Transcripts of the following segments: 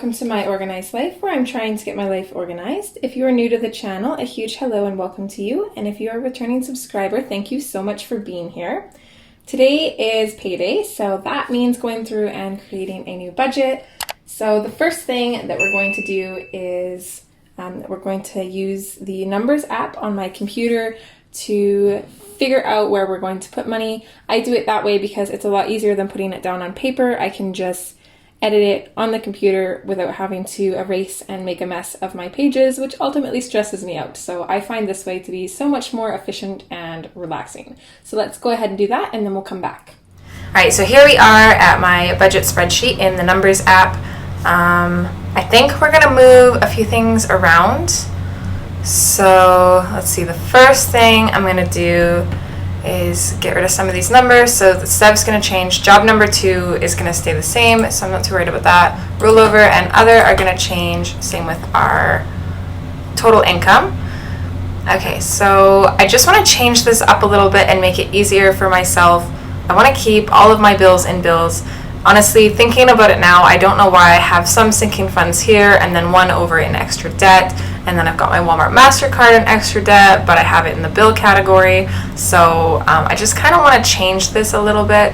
welcome to My Organized Life, where I'm trying to get my life organized. If you are new to the channel, a huge hello and welcome to you. And if you are a returning subscriber, thank you so much for being here. Today is payday, so that means going through and creating a new budget. So the first thing that we're going to do is we're going to use the Numbers app on my computer to figure out where we're going to put money. I do it that way because it's a lot easier than putting it down on paper. I can just edit it on the computer without having to erase and make a mess of my pages, which ultimately stresses me out. So I find this way to be so much more efficient and relaxing. So let's go ahead and do that, and then we'll come back. All right, so here we are at my budget spreadsheet in the Numbers app. I think we're gonna move a few things around. So let's see, the first thing I'm gonna do is get rid of some of these numbers. So the step's going to change. Job number 2 is going to stay the same, so I'm not too worried about that. Rollover and other are going to change. Same with our total income. Okay, so I just want to change this up a little bit and make it easier for myself. I want to keep all of my bills in bills. Honestly, thinking about it now, I don't know why I have some sinking funds here and then one over in extra debt. And then I've got my Walmart MasterCard in extra debt, but I have it in the bill category. So I just kind of want to change this a little bit.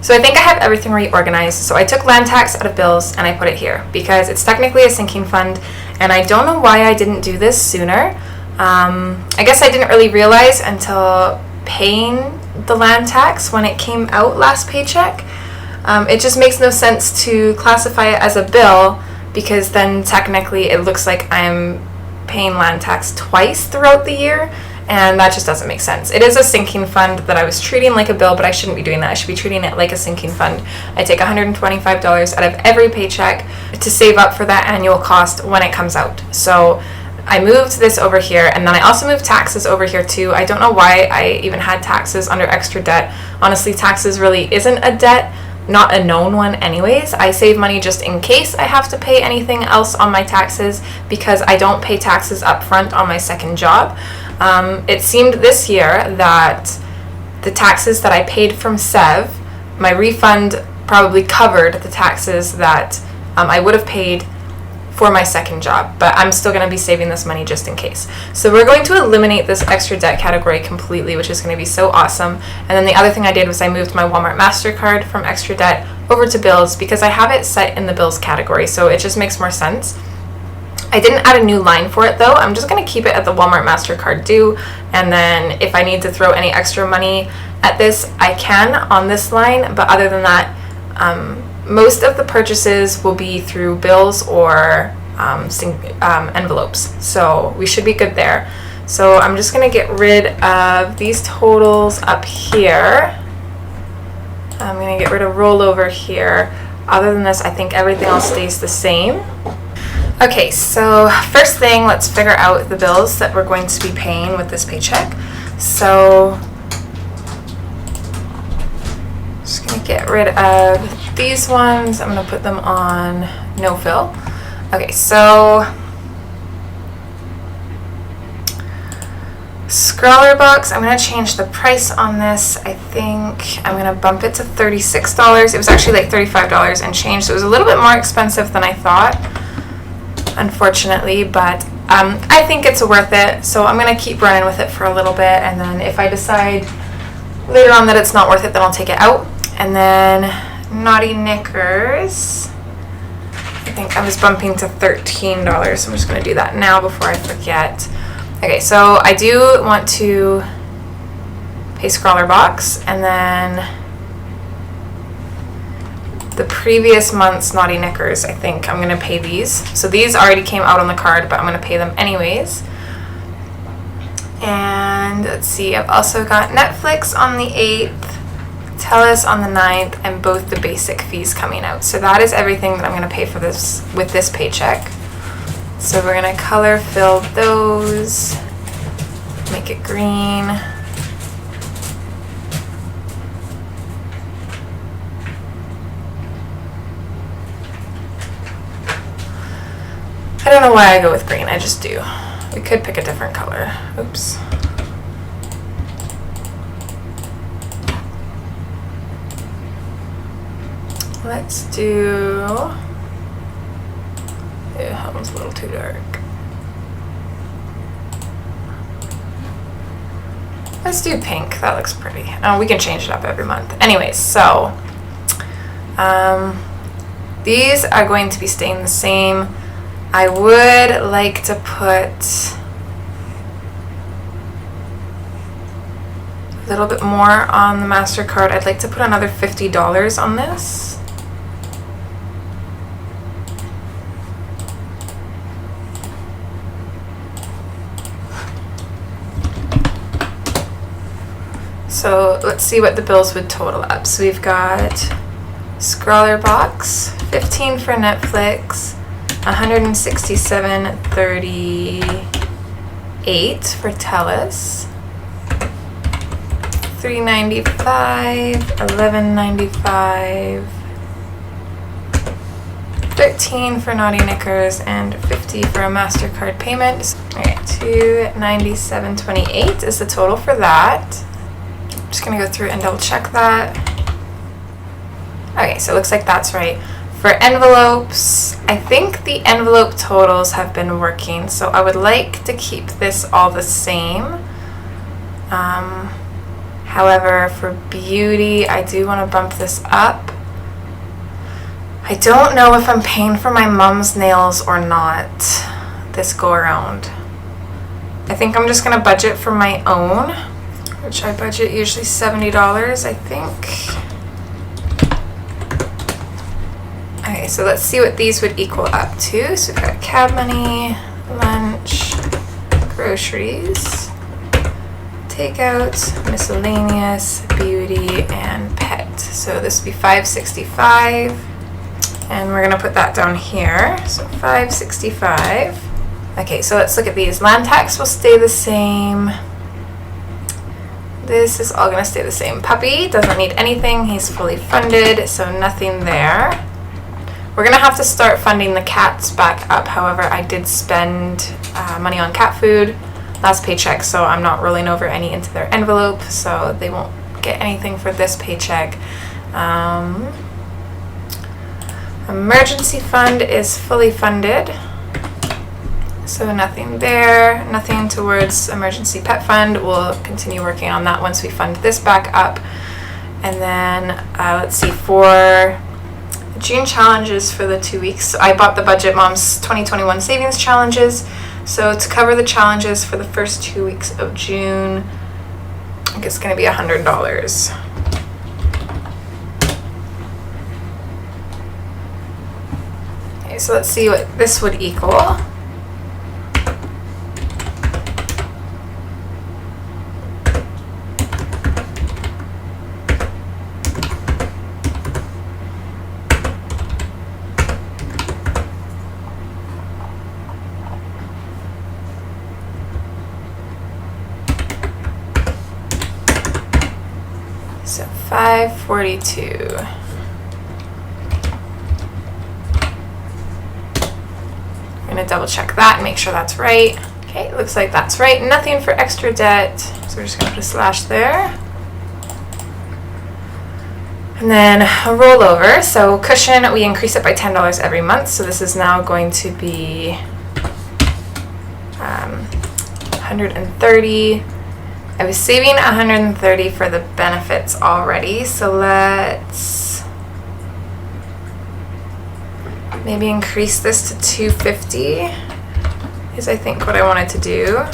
So I think I have everything reorganized. So I took land tax out of bills and I put it here because it's technically a sinking fund, and I don't know why I didn't do this sooner. I guess I didn't really realize until paying the land tax when it came out last paycheck. It just makes no sense to classify it as a bill because then technically it looks like I'm paying land tax twice throughout the year. And that just doesn't make sense. It is a sinking fund that I was treating like a bill, but I shouldn't be doing that. I should be treating it like a sinking fund. I take $125 out of every paycheck to save up for that annual cost when it comes out. So I moved this over here, and then I also moved taxes over here too. I don't know why I even had taxes under extra debt. Honestly, taxes really isn't a debt, not a known one anyways. I save money just in case I have to pay anything else on my taxes because I don't pay taxes up front on my second job. It seemed this year that the taxes that I paid from SEV, my refund probably covered the taxes that I would have paid for my second job, but I'm still going to be saving this money just in case. So we're going to eliminate this extra debt category completely, which is going to be so awesome. And then the other thing I did was I moved my Walmart MasterCard from extra debt over to bills because I have it set in the bills category, so it just makes more sense. I didn't add a new line for it though. I'm just going to keep it at the Walmart MasterCard due, and then if I need to throw any extra money at this, I can on this line, but other than that, most of the purchases will be through bills or envelopes, so we should be good there. So I'm just going to get rid of these totals up here. I'm going to get rid of rollover here. Other than this, I think everything else stays the same. Okay, so first thing, let's figure out the bills that we're going to be paying with this paycheck. So just gonna get rid of these ones. I'm gonna put them on no fill. Okay, so scroller box, I'm gonna change the price on this. I think I'm gonna bump it to $36. It was actually like $35 and change, so it was a little bit more expensive than I thought, unfortunately, but I think it's worth it, so I'm going to keep running with it for a little bit, and then if I decide later on that it's not worth it, then I'll take it out. And then Naughty Knickers, I think I was bumping to $13, so I'm just going to do that now before I forget. Okay, so I do want to pay Scrawler Box, and then the previous month's Naughty Knickers, I think I'm going to pay these. So these already came out on the card, but I'm going to pay them anyways. And let's see, I've also got Netflix on the 8th. TELUS on the 9th, and both the basic fees coming out. So that is everything that I'm going to pay for this with this paycheck. So we're going to color fill those, make it green. I don't know why I go with green, I just do. We could pick a different color. Oops. Let's do, yeah, that one's a little too dark. Let's do pink, that looks pretty. Oh, we can change it up every month. Anyways, so these are going to be staying the same. I would like to put a little bit more on the MasterCard. I'd like to put another $50 on this. So let's see what the bills would total up. So we've got Scroller Box, $15 for Netflix, $167.38 for TELUS, $395, $11.95, $13 for Naughty Knickers, and $50 for a MasterCard payment. Alright, $297.28 is the total for that. I'm just gonna go through and double check that. Okay, so it looks like that's right. For envelopes, I think the envelope totals have been working, so I would like to keep this all the same. However, for beauty, I do want to bump this up. I don't know if I'm paying for my mom's nails or not this go around. I think I'm just going to budget for my own, which I budget usually $70, I think. Okay, so let's see what these would equal up to. So we've got cab money, lunch, groceries, takeout, miscellaneous, beauty, and pet. So this would be $565, and we're gonna put that down here. So $565. Okay, so let's look at these. Land tax will stay the same. This is all gonna stay the same. Puppy doesn't need anything. He's fully funded, so nothing there. We're gonna have to start funding the cats back up. However, I did spend money on cat food last paycheck, so I'm not rolling over any into their envelope, so they won't get anything for this paycheck. Emergency fund is fully funded, so nothing there. Nothing towards emergency pet fund. We'll continue working on that once we fund this back up. And then let's see, for June challenges for the 2 weeks. So I bought the Budget Moms 2021 savings challenges. So to cover the challenges for the first 2 weeks of June, I think it's going to be $100. Okay, so let's see what this would equal. So 542. I'm gonna double check that and make sure that's right. Okay, looks like that's right. Nothing for extra debt. So we're just gonna put a slash there. And then a rollover. So cushion, we increase it by $10 every month. So this is now going to be 130. I was saving 130 for the benefits already, so let's maybe increase this to 250 is I think what I wanted to do.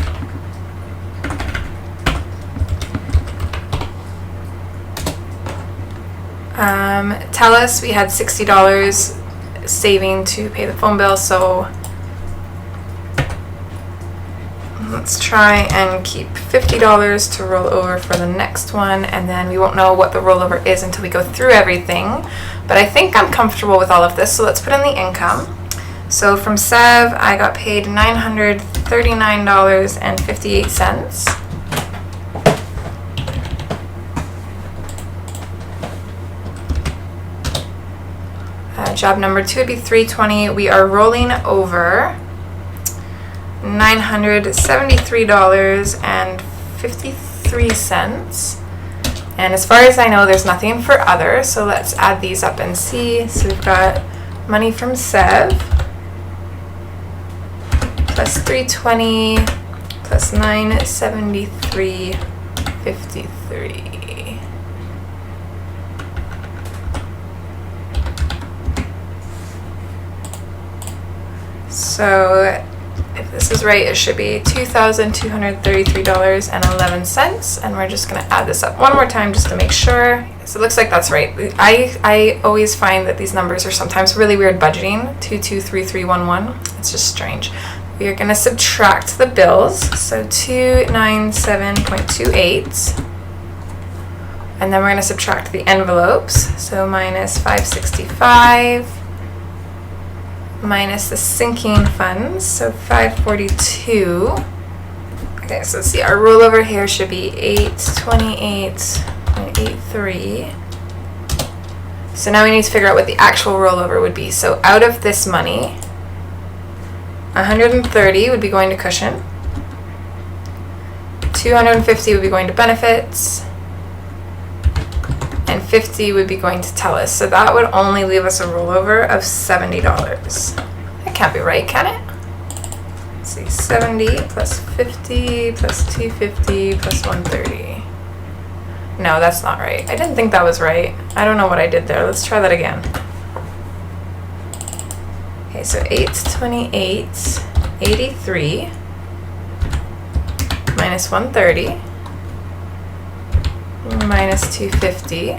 TELUS, we had $60 saving to pay the phone bill, so Let's try and keep $50 to roll over for the next one, and then we won't know what the rollover is until we go through everything. But I think I'm comfortable with all of this, so let's put in the income. So from Sev, I got paid $939.58. Job number 2 would be $320. We are rolling over $973.53. And as far as I know, there's nothing for other, so let's add these up and see. So we've got money from Sev plus 320 plus 973.53. So if this is right, it should be $2,233.11, and we're just going to add this up one more time just to make sure. So it looks like that's right. I always find that these numbers are sometimes really weird budgeting. 223311. It's just strange. We are going to subtract the bills, so 297.28, and then we're going to subtract the envelopes, so minus 565. Minus the sinking funds, so 542. Okay, so let's see, our rollover here should be 828.83. So now we need to figure out what the actual rollover would be. So out of this money, 130 would be going to cushion, 250 would be going to benefits, and 50 would be going to TELUS. So that would only leave us a rollover of $70. That can't be right, can it? Let's see, 70 plus 50 plus 250 plus 130. No, that's not right. I didn't think that was right. I don't know what I did there. Let's try that again. Okay, so 828.83 minus 130 minus 250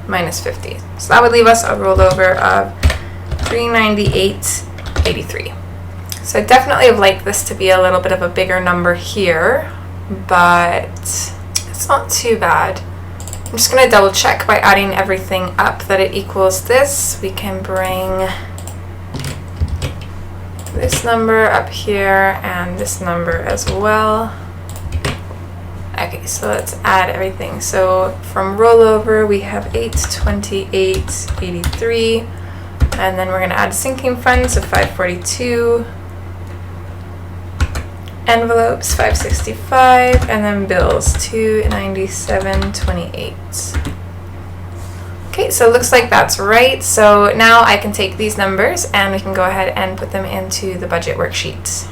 minus 50. So that would leave us a rollover of 398.83. So I definitely would like this to be a little bit of a bigger number here, but it's not too bad. I'm just going to double check by adding everything up that it equals this. We can bring this number up here and this number as well. Okay, so let's add everything. So from rollover, we have 828.83, and then we're going to add sinking funds of 542, envelopes 565, and then bills 297.28. Okay, so it looks like that's right. So now I can take these numbers and we can go ahead and put them into the budget worksheet.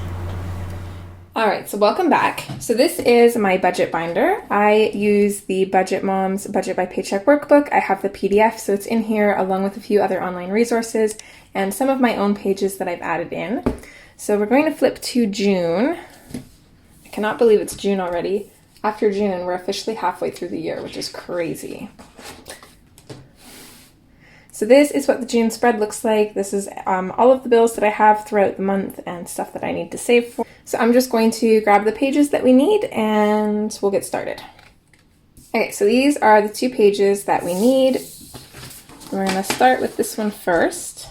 All right, so welcome back. So this is my budget binder. I use the Budget Mom's Budget by Paycheck workbook. I have the PDF, so it's in here along with a few other online resources and some of my own pages that I've added in. So we're going to flip to June. I cannot believe it's June already. After June, we're officially halfway through the year, which is crazy. So this is what the June spread looks like. This is all of the bills that I have throughout the month and stuff that I need to save for. So I'm just going to grab the pages that we need and we'll get started. Okay, so these are the 2 pages that we need. We're going to start with this one first.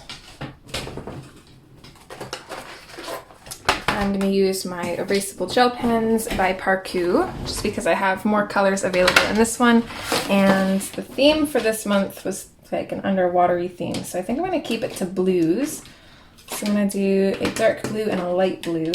I'm going to use my erasable gel pens by Parku, just because I have more colors available in this one. And the theme for this month was like an underwatery theme. So I think I'm going to keep it to blues. So I'm going to do a dark blue and a light blue.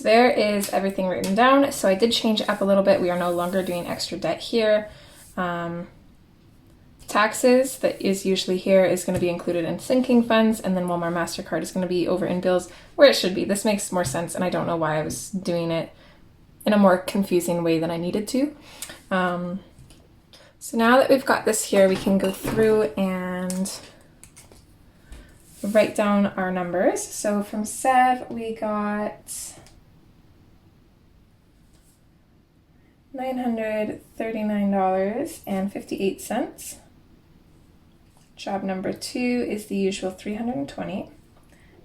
there is everything written down. So I did change it up a little bit. We are no longer doing extra debt here. Taxes that is usually here is going to be included in sinking funds, and then Walmart MasterCard is going to be over in bills where it should be. This makes more sense, and I don't know why I was doing it in a more confusing way than I needed to. So now that we've got this here, we can go through and write down our numbers. So from Sev, we got $939.58. Job number 2 is the usual $320.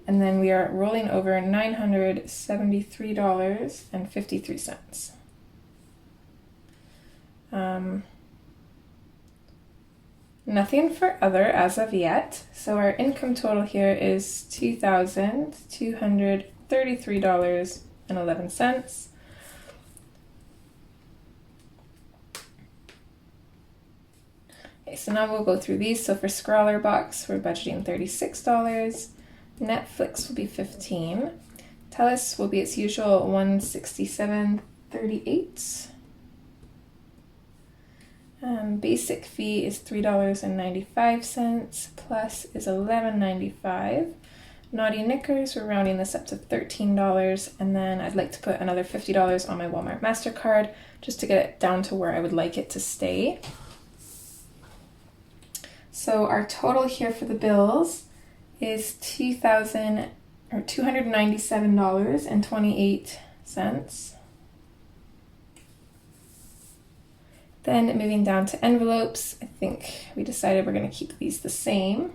And then we are rolling over $973.53. Nothing for other as of yet. So our income total here is $2,233.11. Okay, so now we'll go through these. So for Scrawler Box, we're budgeting $36. Netflix will be $15. Telus will be its usual $167.38. Basic fee is $3.95. Plus is $11.95. Naughty Knickers, we're rounding this up to $13. And then I'd like to put another $50 on my Walmart MasterCard just to get it down to where I would like it to stay. So our total here for the bills is $297.28. Then moving down to envelopes, I think we decided we're going to keep these the same.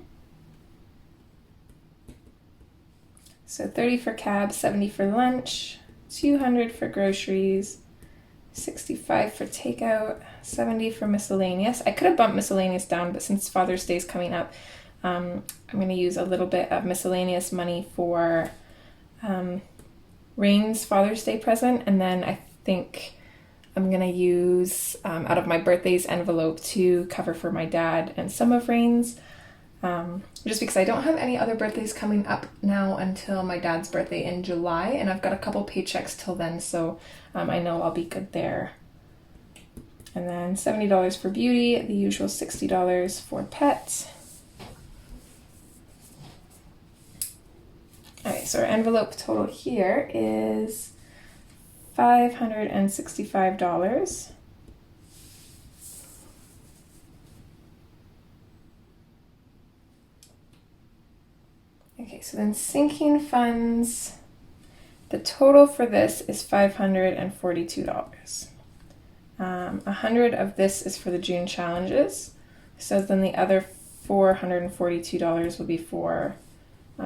So 30 for cab, 70 for lunch, 200 for groceries, 65 for takeout, 70 for miscellaneous. I could have bumped miscellaneous down, but since Father's Day is coming up, I'm going to use a little bit of miscellaneous money for Rain's Father's Day present, and then I think I'm going to use out of my birthday's envelope to cover for my dad and some of Rain's, just because I don't have any other birthdays coming up now until my dad's birthday in July, and I've got a couple paychecks till then, so I know I'll be good there. And then $70 for beauty, the usual $60 for pets. Alright, so our envelope total here is $565. Okay, so then sinking funds, the total for this is $542. 100 of this is for the June challenges, so then the other $442 will be for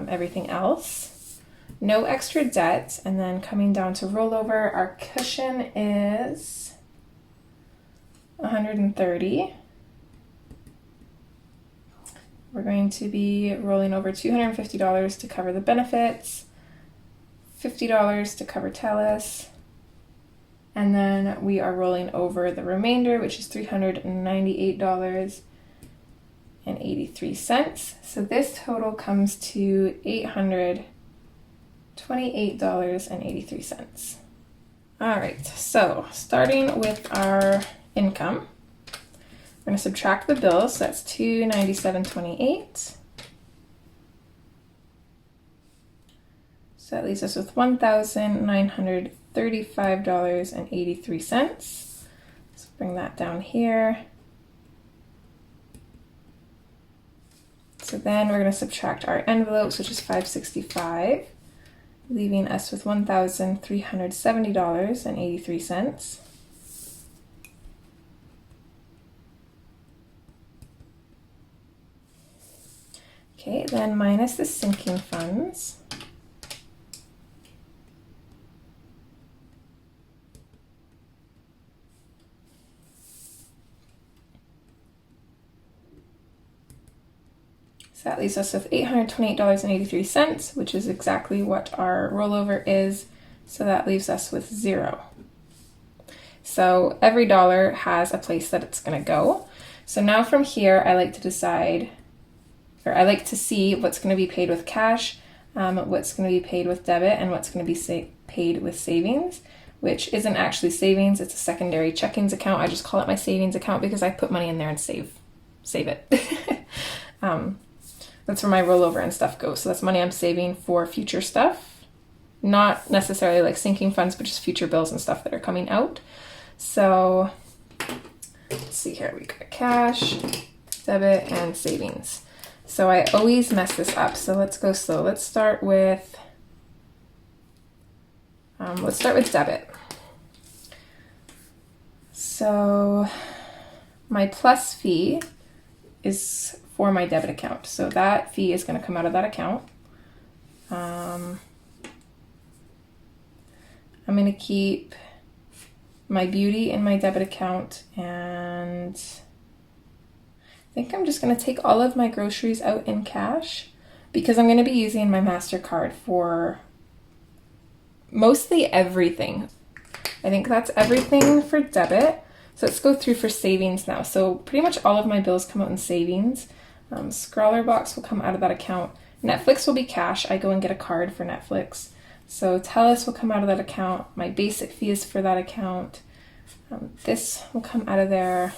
everything else. No extra debt, and then coming down to rollover, our cushion is $130. We're going to be rolling over $250 to cover the benefits, $50 to cover TELUS, and then we are rolling over the remainder, which is $398.83. So this total comes to $828.83. All right, so starting with our income, we're going to subtract the bills, so that's $297.28. So that leaves us with $1,935.83. Let's bring that down here. So then we're going to subtract our envelopes, which is $565, leaving us with $1,370.83. Okay, then minus the sinking funds. So that leaves us with $828.83, which is exactly what our rollover is. So that leaves us with $0. So every dollar has a place that it's going to go. So now from here, I like to decide, or I like to see what's going to be paid with cash. what's going to be paid with debit and what's going to be paid with savings, which isn't actually savings. It's a secondary checkings account. I just call it my savings account because I put money in there and save it. That's where my rollover and stuff goes. So that's money I'm saving for future stuff, not necessarily like sinking funds, but just future bills and stuff that are coming out. So let's see here. We got cash, debit, and savings. So I always mess this up. So let's go slow. Let's start with debit. So my plus fee is for my debit account. So that fee is going to come out of that account. I'm going to keep my beauty in my debit account, and I think I'm just going to take all of my groceries out in cash because I'm going to be using my MasterCard for mostly everything. I think that's everything for debit. So let's go through for savings now. So pretty much all of my bills come out in savings. Scrawler Box will come out of that account. Netflix will be cash. I go and get a card for Netflix. So TELUS will come out of that account. My basic fee is for that account. This will come out of there.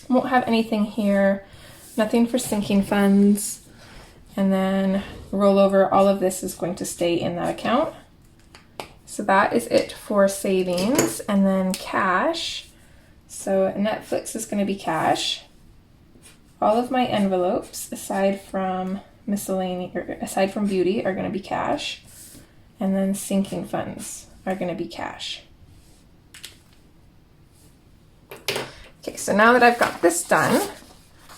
Won't have anything here. Nothing for sinking funds. And then rollover, all of this is going to stay in that account. So that is it for savings. And then cash. So Netflix is going to be cash. All of my envelopes, aside from miscellaneous, or aside from beauty, are going to be cash. And then sinking funds are going to be cash. Okay, so now that I've got this done,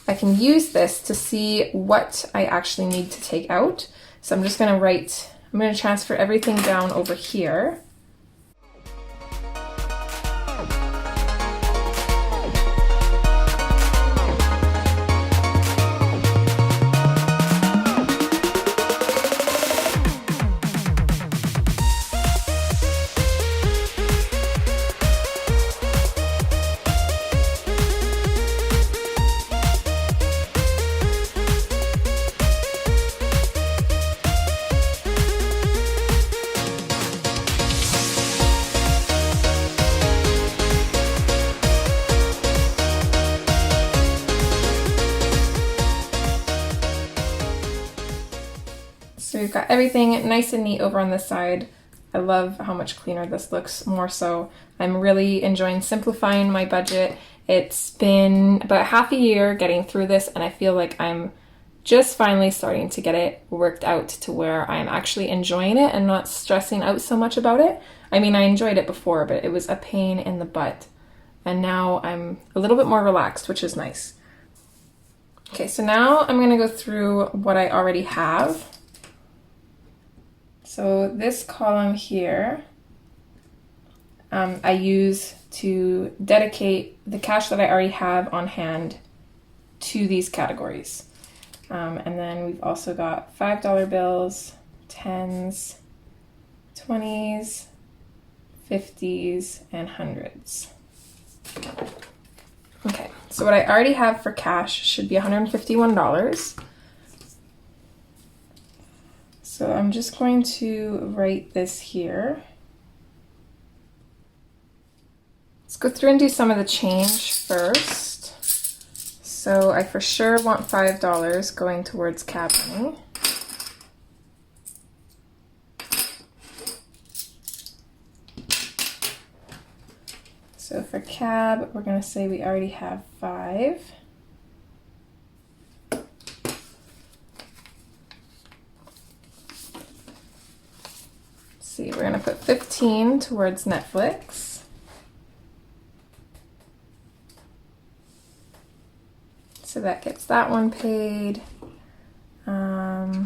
I can use this to see what I actually need to take out. So I'm just going to transfer everything down over here. So we've got everything nice and neat over on this side. I love how much cleaner this looks. More so, I'm really enjoying simplifying my budget. It's been about half a year getting through this, and I feel like I'm just finally starting to get it worked out to where I'm actually enjoying it and not stressing out so much about it. I mean, I enjoyed it before, but it was a pain in the butt. And now I'm a little bit more relaxed, which is nice. Okay, so now I'm going to go through what I already have. So this column here, I use to dedicate the cash that I already have on hand to these categories. And then we've also got $5 bills, 10s, 20s, 50s, and 100s. Okay, so what I already have for cash should be $151. So I'm just going to write this here. Let's go through and do some of the change first. So I for sure want $5 going towards cab money. So for cab, we're going to say we already have 5. See, we're going to put 15 towards Netflix. So that gets that one paid. I'm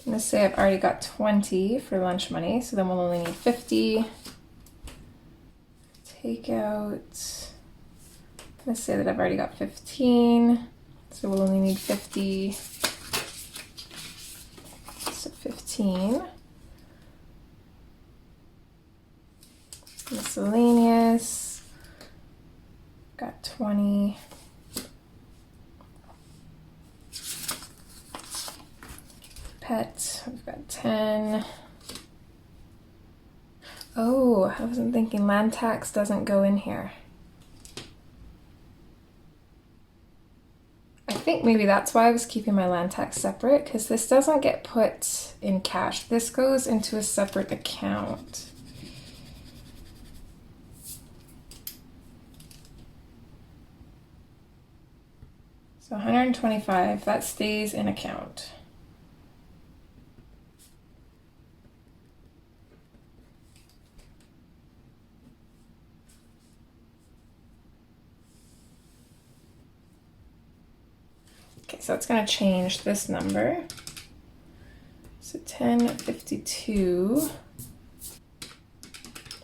going to say I've already got 20 for lunch money, so then we'll only need 50. Take out, I'm going to say that I've already got 15, so we'll only need 50. So 15. Miscellaneous, got 20. pet, we've got 10. Oh, I wasn't thinking land tax doesn't go in here. I think maybe that's why I was keeping my land tax separate, because this doesn't get put in cash. This goes into a separate account. So 125, that stays in account. Okay, so it's going to change this number. So 1052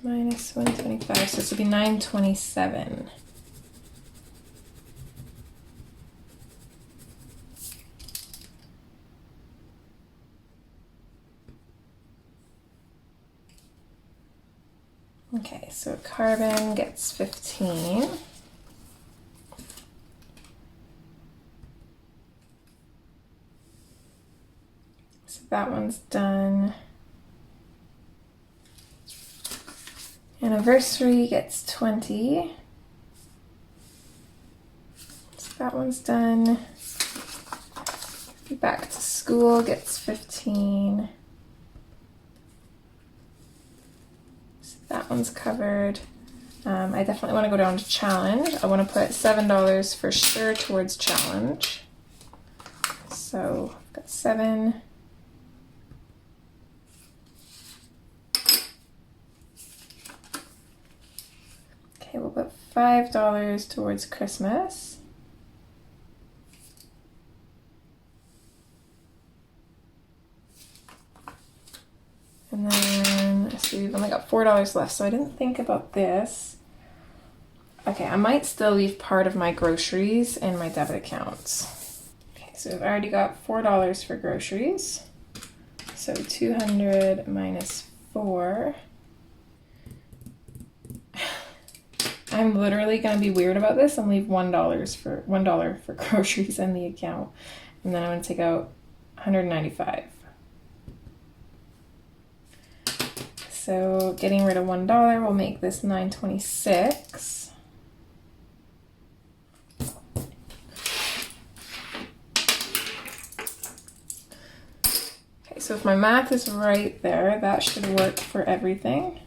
minus 125, so this would be 927. Okay, so carbon gets 15. So that one's done. Anniversary gets 20. So that one's done. Back to school gets 15. That one's covered. I definitely want to go down to challenge. I want to put $7 for sure towards challenge. So I've got 7. Okay, we'll put $5 towards Christmas. And then, so we've only got $4 left, so I didn't think about this. Okay, I might still leave part of my groceries in my debit accounts. Okay, so we've already got $4 for groceries. So 200 minus 4. I'm literally gonna be weird about this and leave $1 for groceries in the account. And then I'm gonna take out 195. So getting rid of $1 will make this 926. Okay, so if my math is right there, that should work for everything.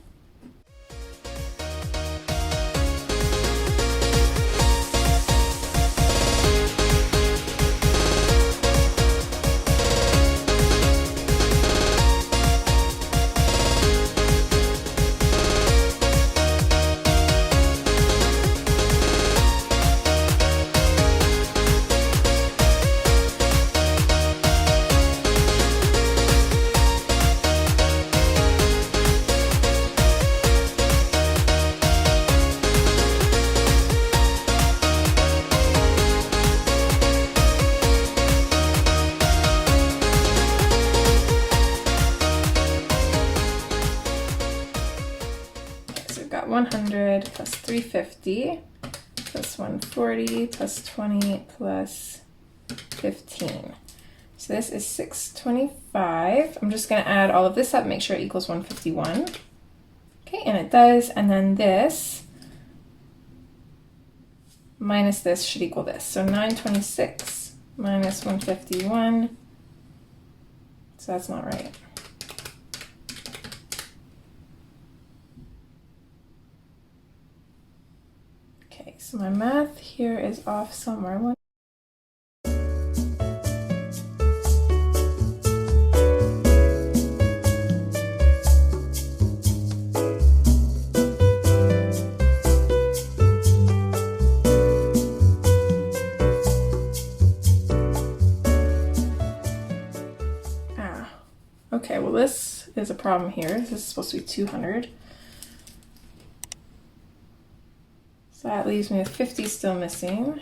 Got 100 plus 350 plus 140 plus 20 plus 15. So this is 625. I'm just going to add all of this up, make sure it equals 151. Okay, and it does. And then this minus this should equal this. So 926 minus 151. So that's not right. Okay, so my math here is off somewhere. Okay, well this is a problem here. This is supposed to be 200. So that leaves me with 50 still missing.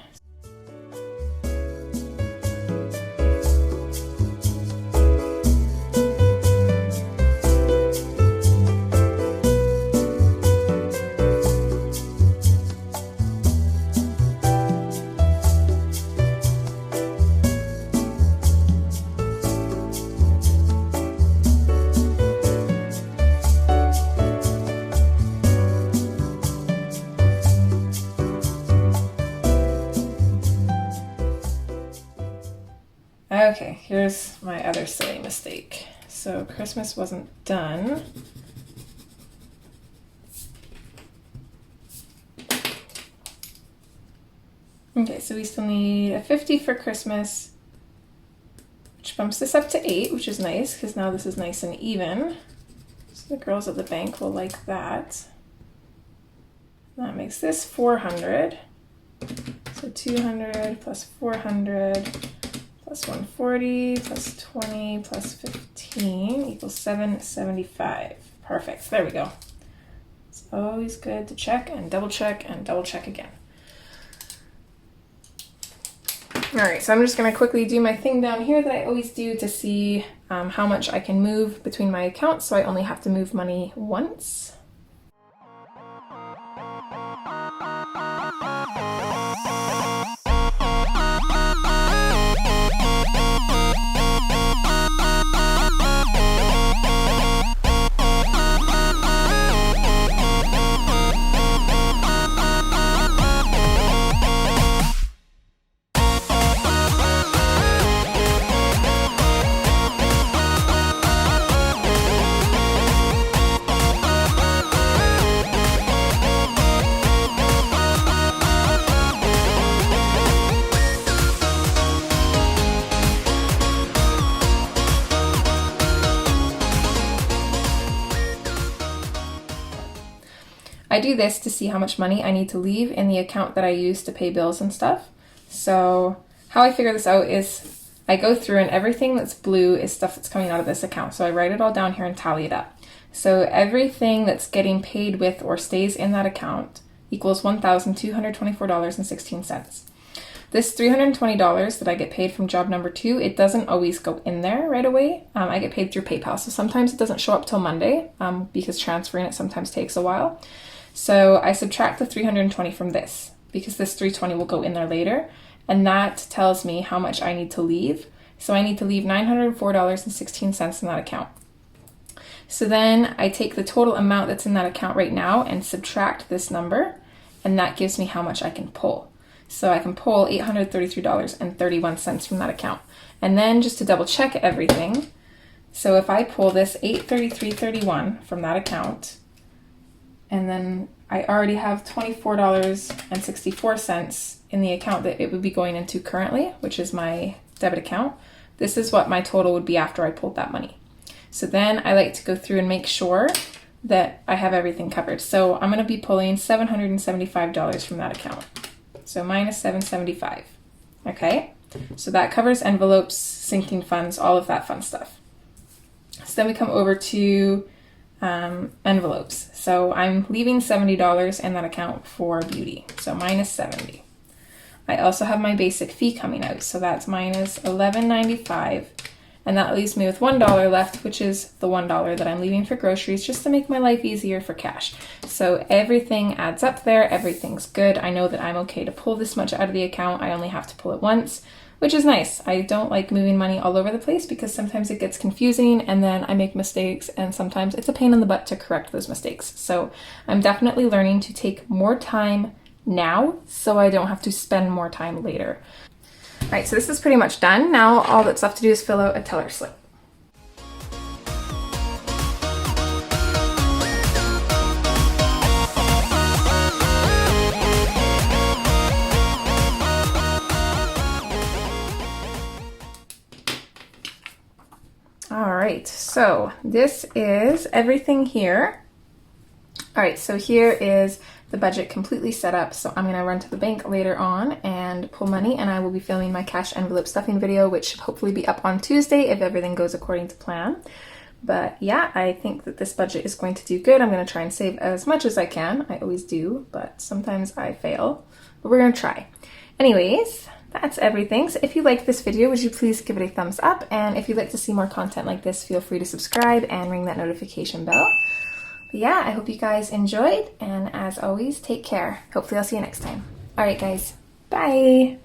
here's my other silly mistake. So Christmas wasn't done. Okay, so we still need a 50 for Christmas, which bumps this up to 8, which is nice because now this is nice and even. So the girls at the bank will like that. That makes this 400. So 200 plus 400 plus 140 plus 20 plus 15 equals 775. Perfect. There we go. It's always good to check and double check again. All right, so I'm just going to quickly do my thing down here that I always do to see how much I can move between my accounts, so I only have to move money once. I do this to see how much money I need to leave in the account that I use to pay bills and stuff. So how I figure this out is I go through and everything that's blue is stuff that's coming out of this account. So I write it all down here and tally it up. So everything that's getting paid with or stays in that account equals $1,224.16. This $320 that I get paid from job number 2, it doesn't always go in there right away. I get paid through PayPal. So sometimes it doesn't show up till Monday because transferring it sometimes takes a while. So I subtract the 320 from this because this 320 will go in there later, and that tells me how much I need to leave. So I need to leave $904.16 in that account. So then I take the total amount that's in that account right now and subtract this number, and that gives me how much I can pull. So I can pull $833.31 from that account. And then just to double check everything, so if I pull this $833.31 from that account, and then I already have $24.64 in the account that it would be going into currently, which is my debit account. This is what my total would be after I pulled that money. So then I like to go through and make sure that I have everything covered. So I'm going to be pulling $775 from that account. So minus 775. Okay, so that covers envelopes, sinking funds, all of that fun stuff. So then we come over to envelopes. So I'm leaving $70 in that account for beauty. So minus 70. I also have my basic fee coming out. So that's minus $11.95. And that leaves me with $1 left, which is the $1 that I'm leaving for groceries just to make my life easier for cash. So everything adds up there. Everything's good. I know that I'm okay to pull this much out of the account. I only have to pull it once, which is nice. I don't like moving money all over the place because sometimes it gets confusing and then I make mistakes, and sometimes it's a pain in the butt to correct those mistakes. So I'm definitely learning to take more time now so I don't have to spend more time later. All right, so this is pretty much done. Now all that's left to do is fill out a teller slip. All right, so this is everything here. All right, so here is the budget completely set up. So I'm gonna run to the bank later on and pull money, and I will be filming my cash envelope stuffing video, which should hopefully be up on Tuesday if everything goes according to plan. But yeah, I think that this budget is going to do good. I'm gonna try and save as much as I can. I always do, but sometimes I fail, but we're gonna try. Anyways, that's everything. So if you liked this video, would you please give it a thumbs up? And if you'd like to see more content like this, feel free to subscribe and ring that notification bell. But yeah, I hope you guys enjoyed, and as always, take care. Hopefully I'll see you next time. All right, guys. Bye.